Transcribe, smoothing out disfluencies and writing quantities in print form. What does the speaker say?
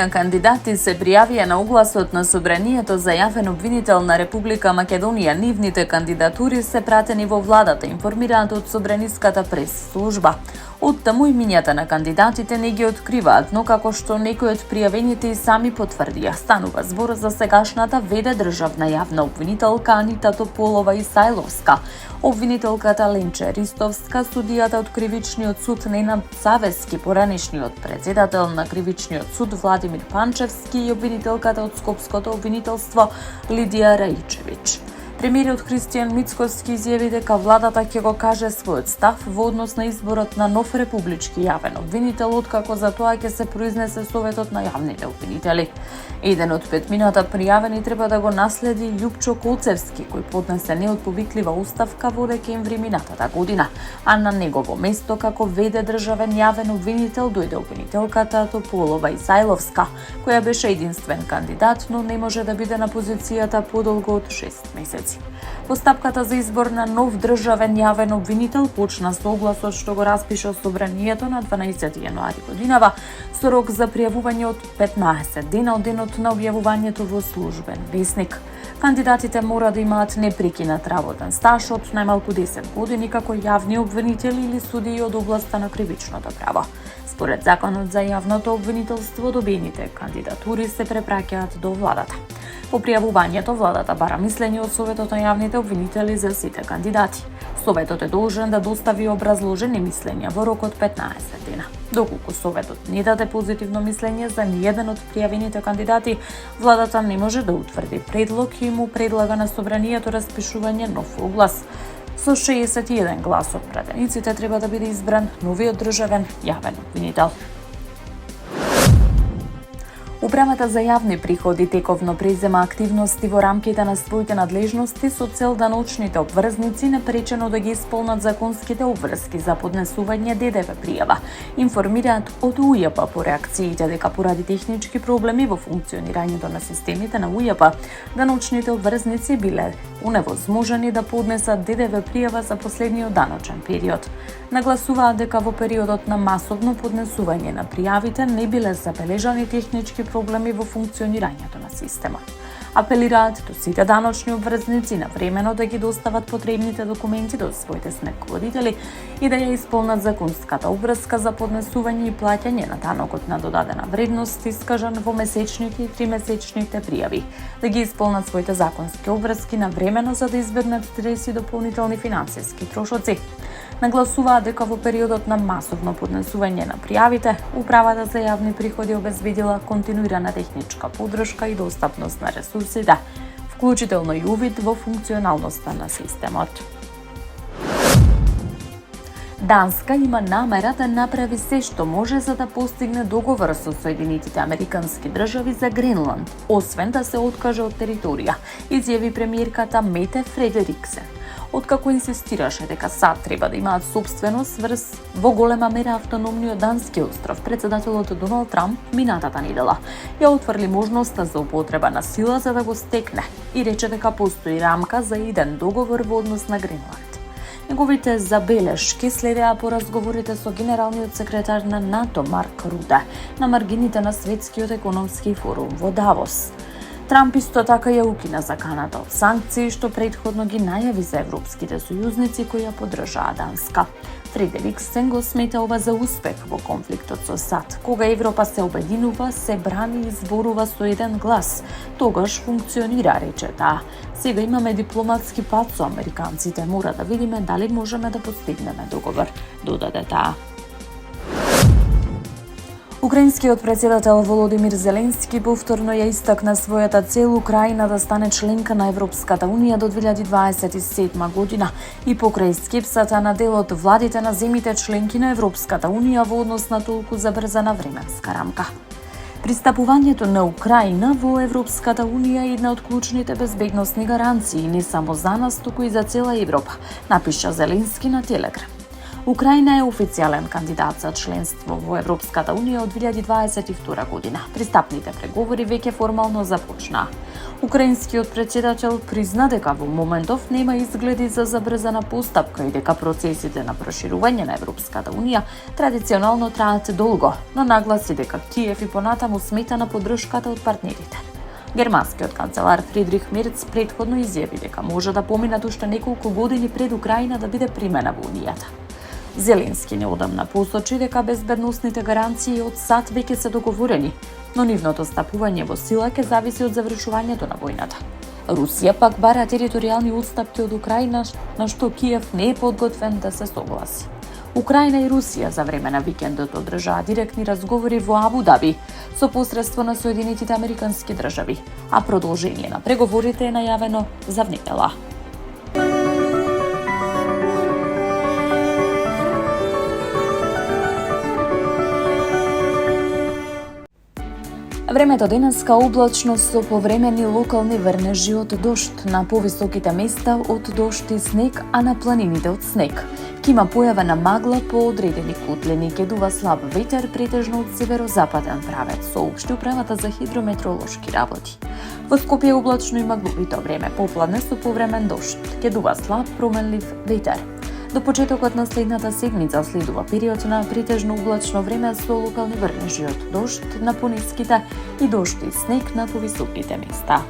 Мина кандидати се пријавија на огласот на собранието за јавен обвинител на Република Македонија. Нивните кандидатури се пратени во владата, информираат од собраниската прес-служба. Од таму имињата на кандидатите не ги откриваат, но како што некои од пријавените и сами потврдија, станува збор за сегашната веде државна јавна обвинителка Анита Тополова-Исајловска, обвинителката Ленче Ристовска, судијата од Кривичниот суд Ненад Савески, поранешниот председател на Кривичниот суд Владимир Панчевски и обвинителката од Скопското обвинителство Лидија Раичевич. Премиерот Христијан Мицкоски изјави дека владата ќе го каже својот став во однос на изборот на нов републички јавен обвинител, откако за тоа ќе се произнесе Советот на јавните обвинители. Еден од 5 минута пријавени треба да го наследи Љупчо Коцевски, кој поднесе неотповиклива оставка во декември минатата година, а на негово место како веде државен јавен обвинител дојде обвинителката Тополова-Исајловска, која беше единствен кандидат, но не може да биде на позицијата подолго од 6 месеци. Постапката за избор на нов државен јавен обвинител почна со огласот што го распиша собранието на 12 јануари годинава, со рок за пријавување од 15 дена од денот на објавувањето во службен весник. Кандидатите мора да имаат непрекинат работен стаж од најмалку 10 години како јавни обвинители или судии од областа на кривичното право. Според Законот за јавното обвинителство, добените кандидатури се препраќаат до владата. По пријавувањето, владата бара мислење од Советот на јавните обвинители за сите кандидати. Советот е должен да достави образложени мислења во рок од 15 дена. Доколку Советот не даде позитивно мислење за ниеден од пријавените кандидати, владата не може да утврди предлог и му предлага на собранието распишување нов оглас. Со 61 глас од пратениците треба да биде избран новиот државен јавен обвинител. Управата за јавни приходи тековно презема активности во рамките на своите надлежности со цел да научните обврзници непречено да ги исполнат законските обврски за поднесување ДДВ пријава. Информираат од УЈП по реакциите дека поради технички проблеми во функционирањето на системите на УЈП, да научните обврзници биле уневозможени да поднесат ДДВ пријава за последниот даночен период. Нагласуваат дека во периодот на масовно поднесување на пријавите не биле забележани технички проблеми во функционирањето на системот. Апелираат до сите даночни обврзници навремено да ги достават потребните документи до своите сметководители и да ја исполнат законската обврска за поднесување и плаќање на данокот на додадена вредност искажан во месечните и тримесечните пријави, да ги исполнат своите законски обврски навремено за да избегнат стрес и дополнителни финансиски трошоци. Нагласуваат дека во периодот на масовно поднесување на пријавите, Управата за јавни приходи обезбедила континуирана техничка поддршка и достапност на ресурсите, вклучително и увид во функционалноста на системот. Данска има намера да направи се што може за да постигне договор со Соединетите Американски држави за Гренланд, освен да се откаже од територија, изјави премиерката Мете Фредериксен. Откако инсистираше дека САД треба да имаат собственост во голема мера автономниот дански остров, председателот Доналд Трамп минатата недела ја отврли можноста за употреба на сила за да го стекне и рече дека постои рамка за еден договор во однос на Гренланд. Неговите забелешки следеа по разговорите со генералниот секретар на НАТО Марк Руте на маргините на Светскиот економски форум во Давос. Трамп исто така ја укина заканата од санкции што претходно ги најави за европските сојузници кои ја поддржаа Данска. Фредериксен го смета ова за успех во конфликтот со САД. Кога Европа се обединува, се брани и зборува со еден глас. Тогаш функционира, рече таа. Сега имаме дипломатски пат со американците. Мора да видиме дали можеме да постигнеме договор, додаде таа. Украинскиот председател Володимир Зеленски повторно ја истакна својата цел Украина да стане членка на Европската Унија до 2027 година и покрај скепсата на дел од владите на земите членки на Европската Унија во однос на толку забрзана временска рамка. Пристапувањето на Украина во Европската Унија е една од клучните безбедносни гаранции не само за нас, туку и за цела Европа, напиша Зеленски на Телеграм. Украина е официјален кандидат за членство во Европската Унија од 2022 година. Пристапните преговори веќе формално започнаа. Украинскиот претседател призна дека во моментов нема изгледи за забрзана постапка и дека процесите на проширување на Европската Унија традиционално траат долго, но нагласи дека Киев и понатаму смета на поддршката од партнерите. Германскиот канцелар Фридрих Мерц претходно изјави дека може да поминат уште неколку години пред Украина да биде примена во Унијата. Зеленски неодамна посочи дека безбедносните гаранции од САД веќе се договорени, но нивното стапување во сила ќе зависи од завршувањето на војната. Русија пак бара територијални отстапки од Украина, на што Киев не е подготвен да се согласи. Украина и Русија за време на викендот одржаа директни разговори во Абу Даби со посредство на Соединетите Американски држави, а продолжение на преговорите е најавено за внедела. Времето денеска облачно со повремени локални врнежи од дожд, на повисоките места од дожд и снег, а на планините од снег. Ќе има појава на магла по одредени котлини, ќе дува слаб ветер претежно од северозападен правец, соопшти управата за хидрометеоролошки работи. Во Скопје облачно и магловито време, попладне со повремен дожд, ќе дува слаб променлив ветер. До почетокот на следната седмица следува период на претежно облачно време со локални врнежи од дожд на пониските и дожд и снег на повисоките места.